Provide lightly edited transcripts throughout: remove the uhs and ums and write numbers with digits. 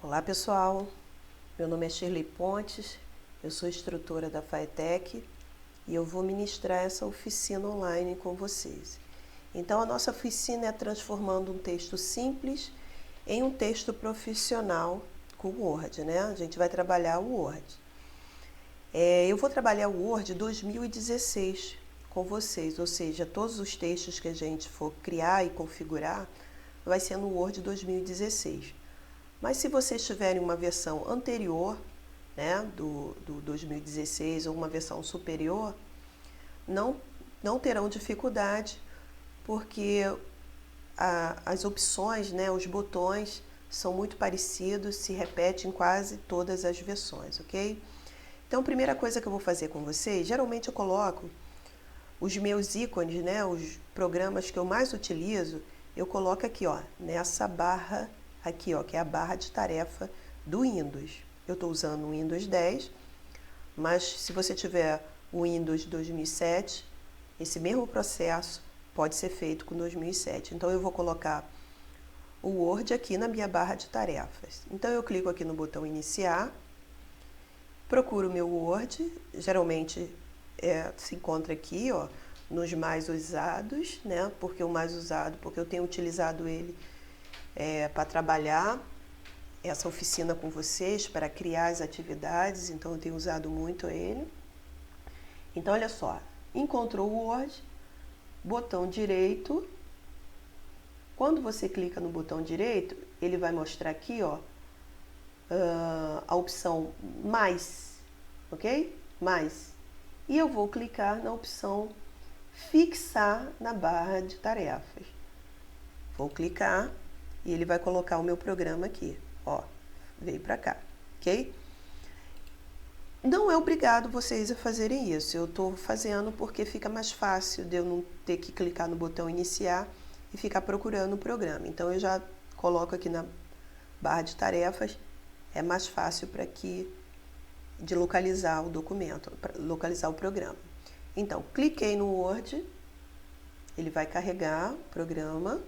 Olá pessoal, meu nome é Shirley Pontes, eu sou instrutora da FAETEC e eu vou ministrar essa oficina online com vocês. Então a nossa oficina é transformando um texto simples em um texto profissional com o Word, né? A gente vai trabalhar o Word. Eu vou trabalhar o Word 2016 com vocês, ou seja, todos os textos que a gente for criar e configurar vai ser no Word 2016. Mas se vocês tiverem uma versão anterior, né, do 2016 ou uma versão superior, não terão dificuldade, porque as opções, né, os botões são muito parecidos, se repetem em quase todas as versões, ok? Então, a primeira coisa que eu vou fazer com vocês, geralmente eu coloco os meus ícones, né, os programas que eu mais utilizo, eu coloco aqui, ó, nessa barra aqui, ó, que é a barra de tarefa do Windows. Eu estou usando o Windows 10, mas se você tiver o Windows 2007, esse mesmo processo pode ser feito com 2007. Então eu vou colocar o Word aqui na minha barra de tarefas. Então eu clico aqui no botão iniciar, procuro o meu Word, geralmente se encontra aqui, ó, nos mais usados, né? Porque o mais usado, porque eu tenho utilizado ele para trabalhar essa oficina com vocês, para criar as atividades, então eu tenho usado muito ele. Então, olha só, encontrou o Word, botão direito. Quando você clica no botão direito, ele vai mostrar aqui, ó, a opção mais, ok? Mais. E eu vou clicar na opção fixar na barra de tarefas. Vou clicar e ele vai colocar o meu programa aqui, ó, veio para cá, ok? Não é obrigado vocês a fazerem isso, eu estou fazendo porque fica mais fácil de eu não ter que clicar no botão iniciar e ficar procurando o programa. Então eu já coloco aqui na barra de tarefas, é mais fácil de localizar o documento, localizar o programa. Então, cliquei no Word, ele vai carregar o programa.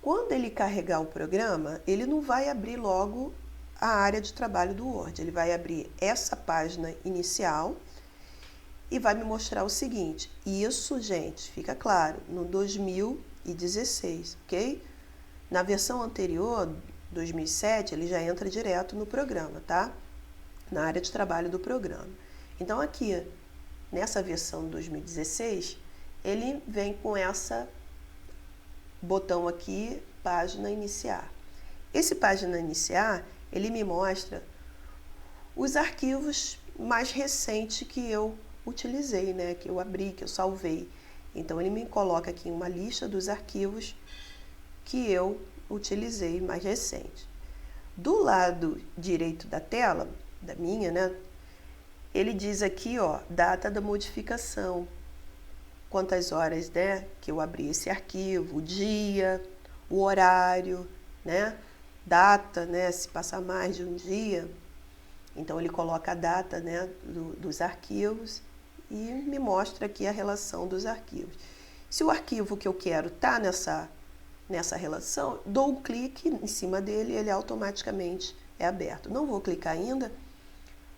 Quando ele carregar o programa, ele não vai abrir logo a área de trabalho do Word. Ele vai abrir essa página inicial e vai me mostrar o seguinte. Isso, gente, fica claro, no 2016, ok? Na versão anterior, 2007, ele já entra direto no programa, tá? Na área de trabalho do programa. Então, aqui, nessa versão 2016, ele vem com essa botão aqui, página iniciar. Esse página iniciar, ele me mostra os arquivos mais recentes que eu utilizei, né? Que eu abri, que eu salvei. Então, ele me coloca aqui uma lista dos arquivos que eu utilizei mais recente. Do lado direito da tela, da minha, né? Ele diz aqui, ó, data da modificação. Quantas horas, né, que eu abri esse arquivo, o dia, o horário, né, data, né, se passar mais de um dia. Então, ele coloca a data, né, dos arquivos e me mostra aqui a relação dos arquivos. Se o arquivo que eu quero está nessa relação, dou um clique em cima dele e ele automaticamente é aberto. Não vou clicar ainda,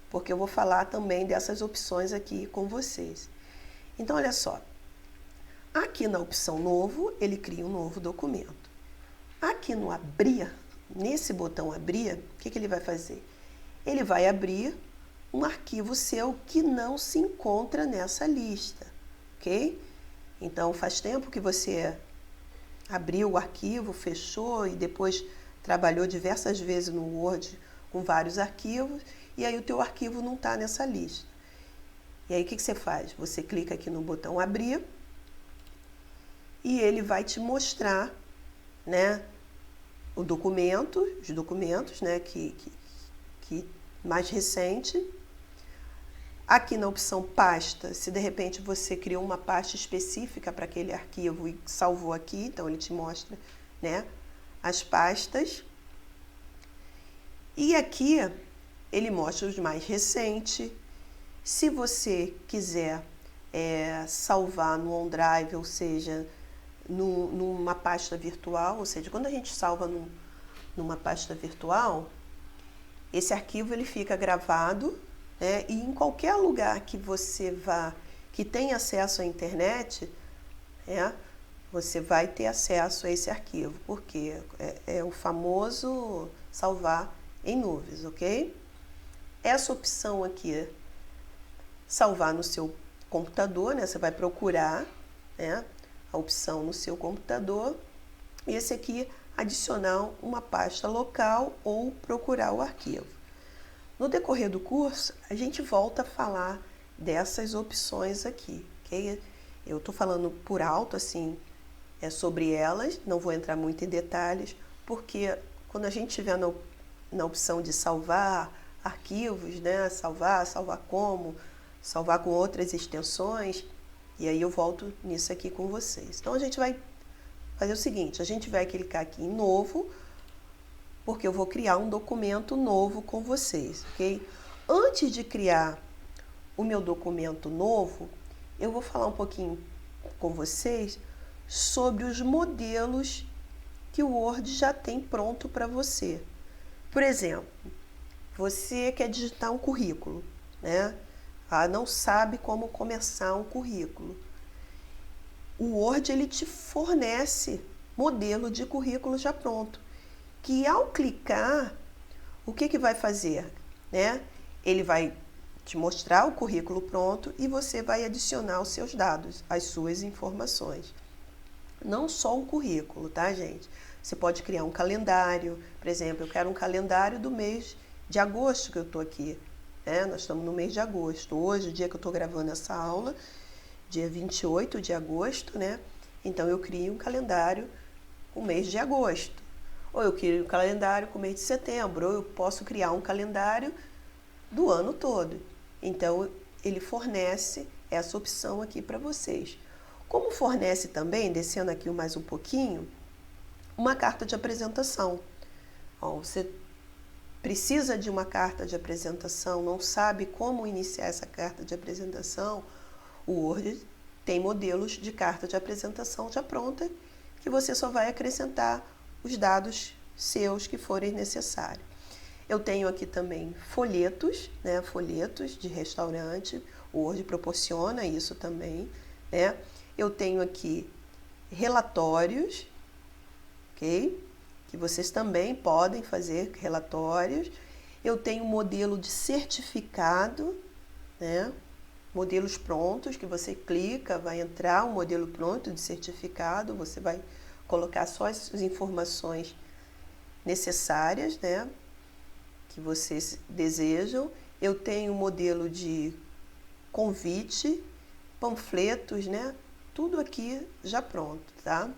porque eu vou falar também dessas opções aqui com vocês. Então, olha só. Aqui na opção novo, ele cria um novo documento. Aqui no abrir, nesse botão abrir, o que ele vai fazer? Ele vai abrir um arquivo seu que não se encontra nessa lista, ok? Então, faz tempo que você abriu o arquivo, fechou e depois trabalhou diversas vezes no Word com vários arquivos e aí o teu arquivo não está nessa lista. E aí o que você faz? Você clica aqui no botão abrir e ele vai te mostrar, né, os documentos, né, que mais recente. Aqui na opção pasta, se de repente você criou uma pasta específica para aquele arquivo e salvou aqui, então ele te mostra, né, as pastas. E aqui ele mostra os mais recentes. Se você quiser salvar no OneDrive, ou seja, numa pasta virtual, ou seja, quando a gente salva numa pasta virtual, esse arquivo ele fica gravado, né? E em qualquer lugar que você vá, que tenha acesso à internet, né? Você vai ter acesso a esse arquivo, porque é o famoso salvar em nuvens, ok? Essa opção aqui, salvar no seu computador, né? Você vai procurar, né, a opção no seu computador, e esse aqui, adicionar uma pasta local ou procurar o arquivo. No decorrer do curso, a gente volta a falar dessas opções aqui, ok? Eu estou falando por alto, assim, sobre elas, não vou entrar muito em detalhes, porque quando a gente estiver na opção de salvar arquivos, né, salvar como, salvar com outras extensões, e aí eu volto nisso aqui com vocês. Então a gente vai fazer o seguinte, a gente vai clicar aqui em novo, porque eu vou criar um documento novo com vocês, ok? Antes de criar o meu documento novo, eu vou falar um pouquinho com vocês sobre os modelos que o Word já tem pronto para você. Por exemplo, você quer digitar um currículo, né? Não sabe como começar um currículo. O Word ele te fornece modelo de currículo já pronto, que ao clicar, o que vai fazer? Né? Ele vai te mostrar o currículo pronto e você vai adicionar os seus dados, as suas informações. Não só um currículo, tá, gente? Você pode criar um calendário, por exemplo, eu quero um calendário do mês de agosto que eu estou aqui, né? Nós estamos no mês de agosto. Hoje, o dia que eu estou gravando essa aula, dia 28 de agosto, né? Então, eu crio um calendário com o mês de agosto. Ou eu crio um calendário com o mês de setembro, ou eu posso criar um calendário do ano todo. Então, ele fornece essa opção aqui para vocês. Como fornece também, descendo aqui mais um pouquinho, uma carta de apresentação. Você precisa de uma carta de apresentação, não sabe como iniciar essa carta de apresentação, o Word tem modelos de carta de apresentação já pronta, que você só vai acrescentar os dados seus que forem necessários. Eu tenho aqui também folhetos, né? Folhetos de restaurante, o Word proporciona isso também, né? Eu tenho aqui relatórios, ok? Que vocês também podem fazer relatórios. Eu tenho modelo de certificado, né? Modelos prontos, que você clica, vai entrar um modelo pronto de certificado, você vai colocar só as informações necessárias, né? Que vocês desejam. Eu tenho um modelo de convite, panfletos, né? Tudo aqui já pronto, tá?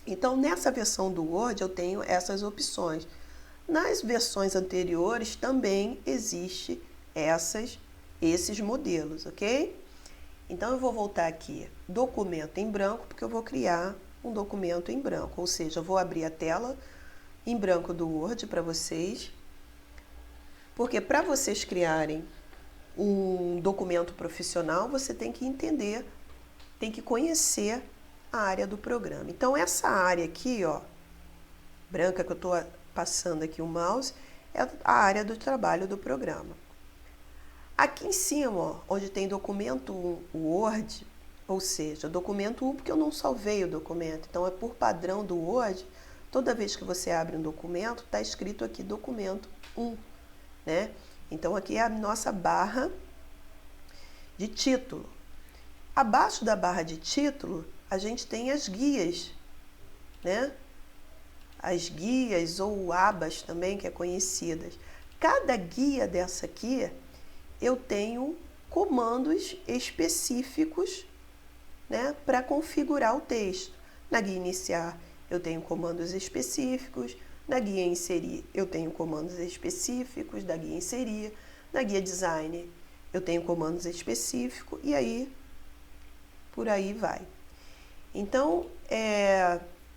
Então, nessa versão do Word, eu tenho essas opções. Nas versões anteriores, também existe esses modelos, ok? Então, eu vou voltar aqui, documento em branco, porque eu vou criar um documento em branco. Ou seja, eu vou abrir a tela em branco do Word para vocês. Porque para vocês criarem um documento profissional, você tem que entender, tem que conhecer a área do programa. Então, essa área aqui, ó, branca que eu estou passando aqui o mouse, é a área do trabalho do programa. Aqui em cima, ó, onde tem documento Word, ou seja, documento 1, porque eu não salvei o documento, então é por padrão do Word, toda vez que você abre um documento, está escrito aqui documento 1, né? Então, aqui é a nossa barra de título. Abaixo da barra de título, a gente tem as guias, né? As guias ou abas também, que é conhecidas. Cada guia dessa aqui, eu tenho comandos específicos, né, para configurar o texto. Na guia iniciar, eu tenho comandos específicos. Na guia inserir, eu tenho comandos específicos. Da guia inserir. Na guia design, eu tenho comandos específicos. E aí, por aí vai. Então,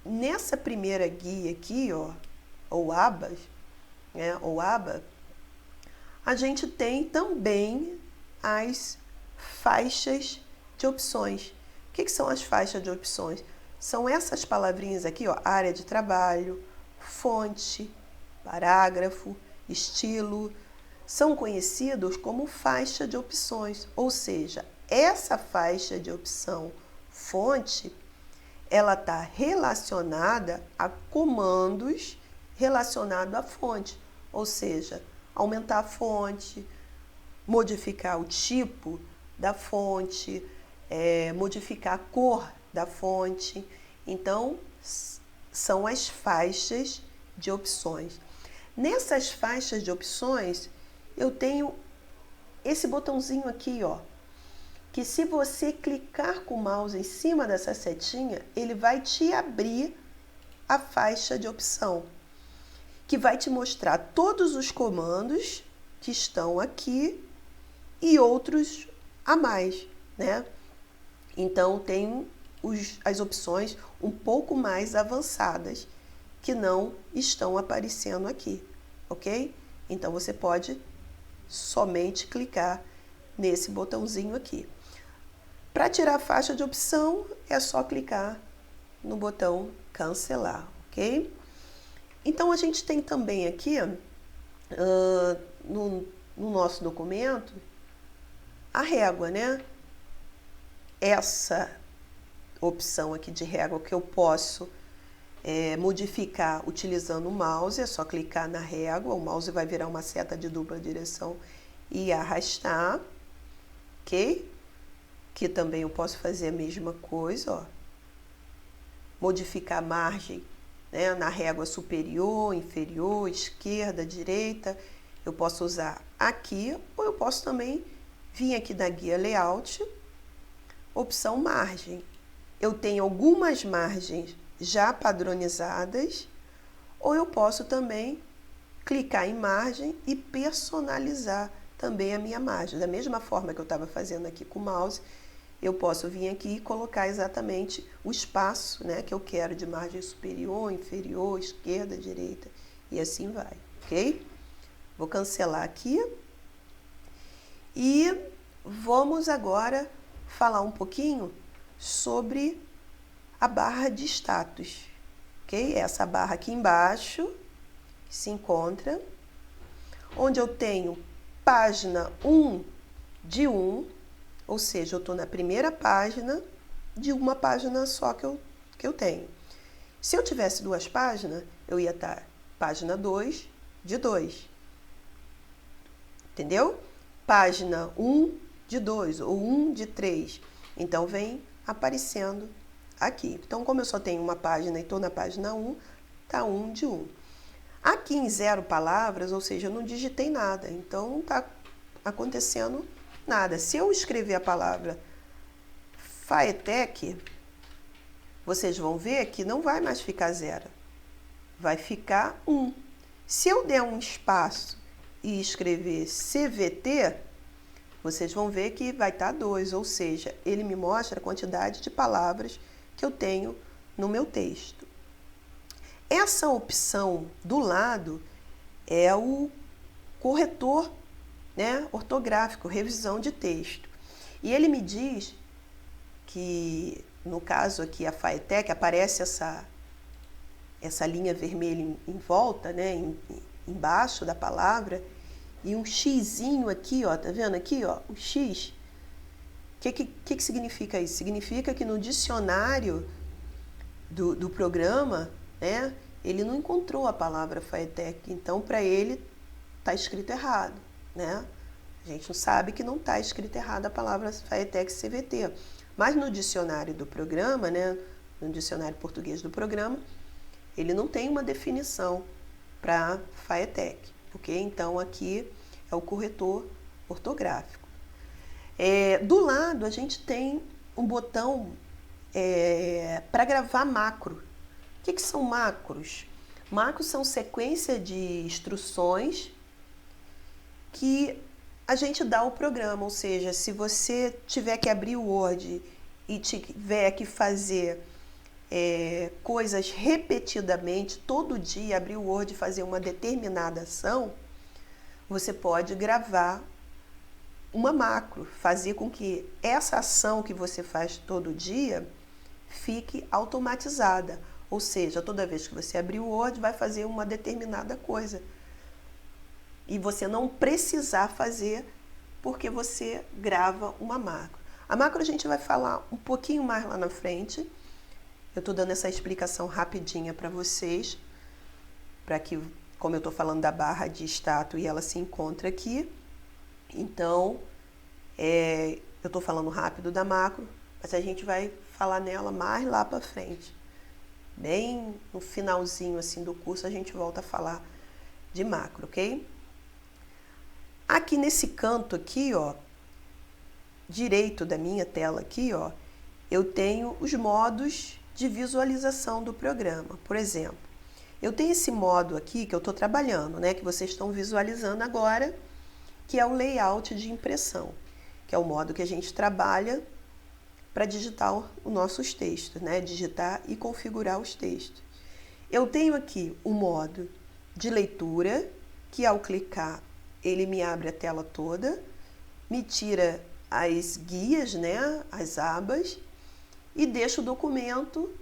nessa primeira guia aqui, ó, ou abas, né, ou aba, a gente tem também as faixas de opções. O que são as faixas de opções? São essas palavrinhas aqui, ó, área de trabalho, fonte, parágrafo, estilo, são conhecidos como faixa de opções, ou seja, essa faixa de opção fonte, ela está relacionada a comandos relacionados à fonte, ou seja, aumentar a fonte, modificar o tipo da fonte, modificar a cor da fonte. Então, são as faixas de opções. Nessas faixas de opções, eu tenho esse botãozinho aqui, ó, que se você clicar com o mouse em cima dessa setinha, ele vai te abrir a faixa de opção, que vai te mostrar todos os comandos que estão aqui e outros a mais, né? Então, tem as opções um pouco mais avançadas que não estão aparecendo aqui, ok? Então, você pode somente clicar nesse botãozinho aqui. Para tirar a faixa de opção, é só clicar no botão cancelar, ok? Então, a gente tem também aqui, no nosso documento, a régua, né? Essa opção aqui de régua que eu posso modificar utilizando o mouse, é só clicar na régua, o mouse vai virar uma seta de dupla direção e arrastar, ok? Que também eu posso fazer a mesma coisa, ó. Modificar a margem, né, na régua superior, inferior, esquerda, direita. Eu posso usar aqui, ou eu posso também vir aqui na guia Layout, opção margem. Eu tenho algumas margens já padronizadas, ou eu posso também clicar em margem e personalizar também a minha margem. Da mesma forma que eu estava fazendo aqui com o mouse, eu posso vir aqui e colocar exatamente o espaço, né, que eu quero de margem superior, inferior, esquerda, direita, e assim vai, ok? Vou cancelar aqui e vamos agora falar um pouquinho sobre a barra de status, ok? Essa barra aqui embaixo se encontra, onde eu tenho página 1 de 1, ou seja, eu estou na primeira página de uma página só que eu tenho. Se eu tivesse duas páginas, eu ia estar página 2 de 2. Entendeu? Página 1 de 2 ou 1 de 3. Então, vem aparecendo aqui. Então, como eu só tenho uma página e estou na página 1, está 1 de 1. Aqui em 0 palavras, ou seja, eu não digitei nada. Então, não está acontecendo nada. Se eu escrever a palavra FAETEC, vocês vão ver que não vai mais ficar 0. Vai ficar 1. Se eu der um espaço e escrever CVT, vocês vão ver que vai estar 2, ou seja, ele me mostra a quantidade de palavras que eu tenho no meu texto. Essa opção do lado é o corretor, né, ortográfico, revisão de texto. E ele me diz que, no caso aqui, a FAETEC, aparece essa linha vermelha em volta, né, embaixo da palavra, e um xizinho aqui, ó, tá vendo aqui, ó, o X. O que significa isso? Significa que no dicionário do programa, né, ele não encontrou a palavra FAETEC, então para ele está escrito errado, né? A gente não sabe que não está escrito errado a palavra FAETEC CVT, mas no dicionário do programa, né, no dicionário português do programa, ele não tem uma definição para FAETEC, ok? Então aqui é o corretor ortográfico. Do lado a gente tem um botão para gravar macro. O que são macros? Macros são sequência de instruções que a gente dá ao programa, ou seja, se você tiver que abrir o Word e tiver que fazer coisas repetidamente, todo dia abrir o Word e fazer uma determinada ação, você pode gravar uma macro, fazer com que essa ação que você faz todo dia fique automatizada, Ou seja, toda vez que você abrir o Word, vai fazer uma determinada coisa. E você não precisar fazer porque você grava uma macro. A macro a gente vai falar um pouquinho mais lá na frente. Eu estou dando essa explicação rapidinha para vocês, para que, como eu estou falando da barra de status e ela se encontra aqui, então eu estou falando rápido da macro, mas a gente vai falar nela mais lá para frente. Bem no finalzinho assim do curso a gente volta a falar de macro, ok? Aqui nesse canto aqui, ó, direito da minha tela aqui, ó, eu tenho os modos de visualização do programa. Por exemplo, eu tenho esse modo aqui que eu estou trabalhando, né, que vocês estão visualizando agora, que é o layout de impressão, que é o modo que a gente trabalha para digitar os nossos textos, né, digitar e configurar os textos. Eu tenho aqui o modo de leitura, que ao clicar ele me abre a tela toda, me tira as guias, né, as abas, e deixa o documento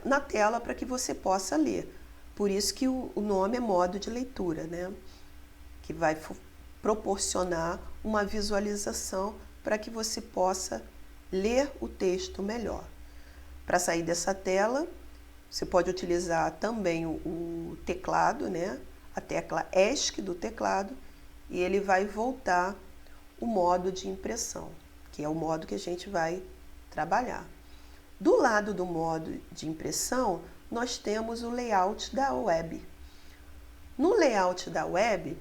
na tela para que você possa ler. Por isso que o nome é modo de leitura, né, que vai proporcionar uma visualização para que você possa ler o texto melhor. Para sair dessa tela, você pode utilizar também o teclado, né, a tecla ESC do teclado, e ele vai voltar o modo de impressão, que é o modo que a gente vai trabalhar. Do lado do modo de impressão, nós temos o layout da web. No layout da web,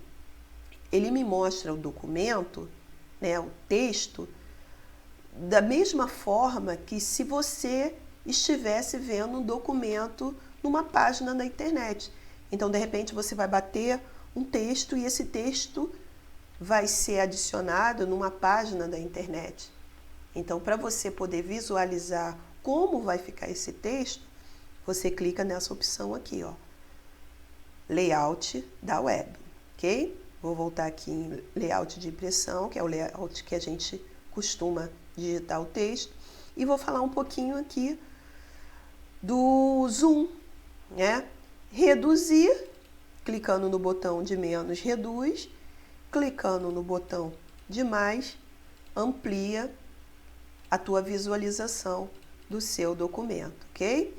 ele me mostra o documento, né, o texto, da mesma forma que se você estivesse vendo um documento numa página da internet. Então, de repente, você vai bater um texto e esse texto vai ser adicionado numa página da internet. Então, para você poder visualizar como vai ficar esse texto, você clica nessa opção aqui, ó, layout da web, ok? Vou voltar aqui em layout de impressão, que é o layout que a gente costuma digitar o texto, e vou falar um pouquinho aqui do zoom, né? Reduzir, clicando no botão de menos, reduz, clicando no botão de mais, amplia a tua visualização do seu documento, ok?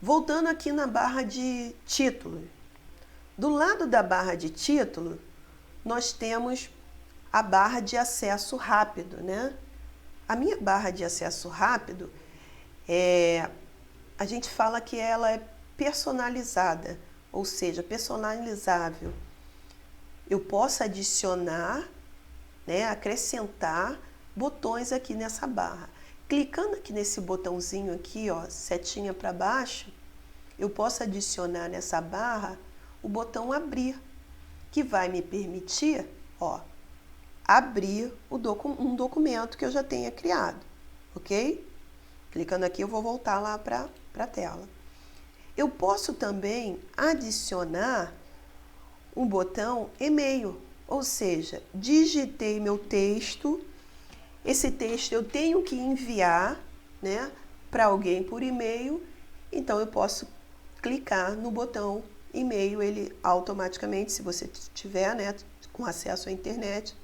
Voltando aqui na barra de título. Do lado da barra de título, nós temos a barra de acesso rápido, né? A minha barra de acesso rápido, a gente fala que ela é personalizada, ou seja, personalizável. Eu posso adicionar, né, acrescentar botões aqui nessa barra. Clicando aqui nesse botãozinho aqui, ó, setinha para baixo, eu posso adicionar nessa barra o botão abrir, que vai me permitir, ó, abrir um documento que eu já tenha criado, ok? Clicando aqui eu vou voltar lá para a tela. Eu posso também adicionar um botão e-mail, ou seja, digitei meu texto, esse texto eu tenho que enviar, né, para alguém por e-mail, então eu posso clicar no botão e-mail, ele automaticamente, se você tiver, né, com acesso à internet,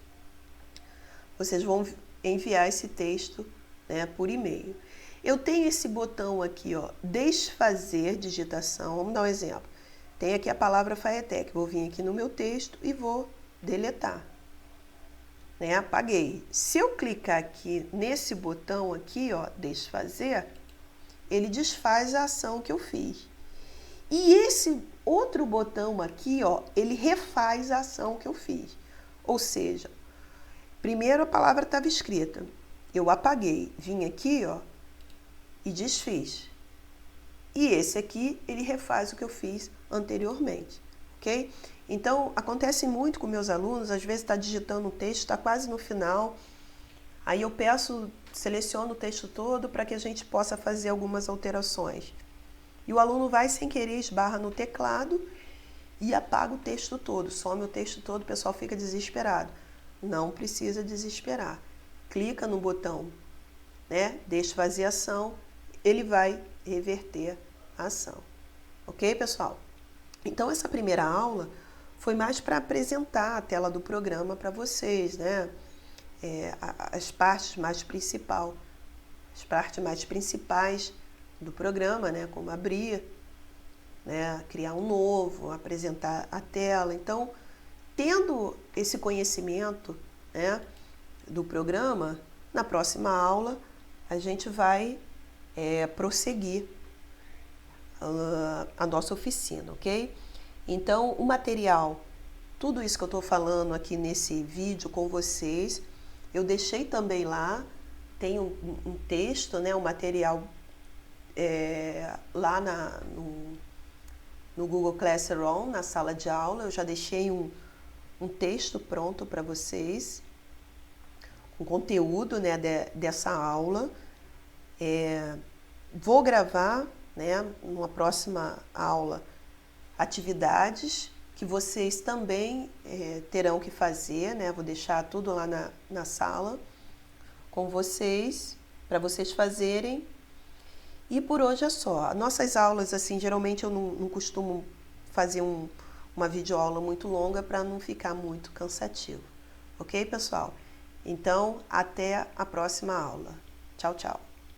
vocês vão enviar esse texto, né, por e-mail. Eu tenho esse botão aqui, ó, desfazer digitação. Vamos dar um exemplo. Tem aqui a palavra FAETEC. Vou vir aqui no meu texto e vou deletar. Né? Apaguei. Se eu clicar aqui nesse botão aqui, ó, desfazer, ele desfaz a ação que eu fiz. E esse outro botão aqui, ó, ele refaz a ação que eu fiz. Ou seja, primeiro a palavra estava escrita. Eu apaguei. Vim aqui, ó, e desfiz. E esse aqui, ele refaz o que eu fiz anteriormente, ok? Então, acontece muito com meus alunos, às vezes está digitando um texto, está quase no final, aí eu seleciono o texto todo para que a gente possa fazer algumas alterações. E o aluno vai sem querer, esbarra no teclado e apaga o texto todo, some o texto todo, o pessoal fica desesperado. Não precisa desesperar. Clica no botão, né, desfazer ação. ele vai reverter a ação. Ok, pessoal? Então, essa primeira aula foi mais para apresentar a tela do programa para vocês, né? As partes mais principais do programa, né? Como abrir, né? Criar um novo, apresentar a tela. Então, tendo esse conhecimento, né, do programa, na próxima aula a gente vai prosseguir a nossa oficina, ok? Então, o material, tudo isso que eu estou falando aqui nesse vídeo com vocês, eu deixei também lá, tem um texto, né, um material lá no Google Classroom, na sala de aula, eu já deixei um texto pronto para vocês, com conteúdo, né, dessa aula. Vou gravar, né, numa próxima aula, atividades que vocês também terão que fazer, né? Vou deixar tudo lá na sala com vocês, para vocês fazerem. E por hoje é só. Nossas aulas, assim, geralmente eu não costumo fazer uma videoaula muito longa para não ficar muito cansativo. Ok, pessoal? Então, até a próxima aula. Tchau, tchau.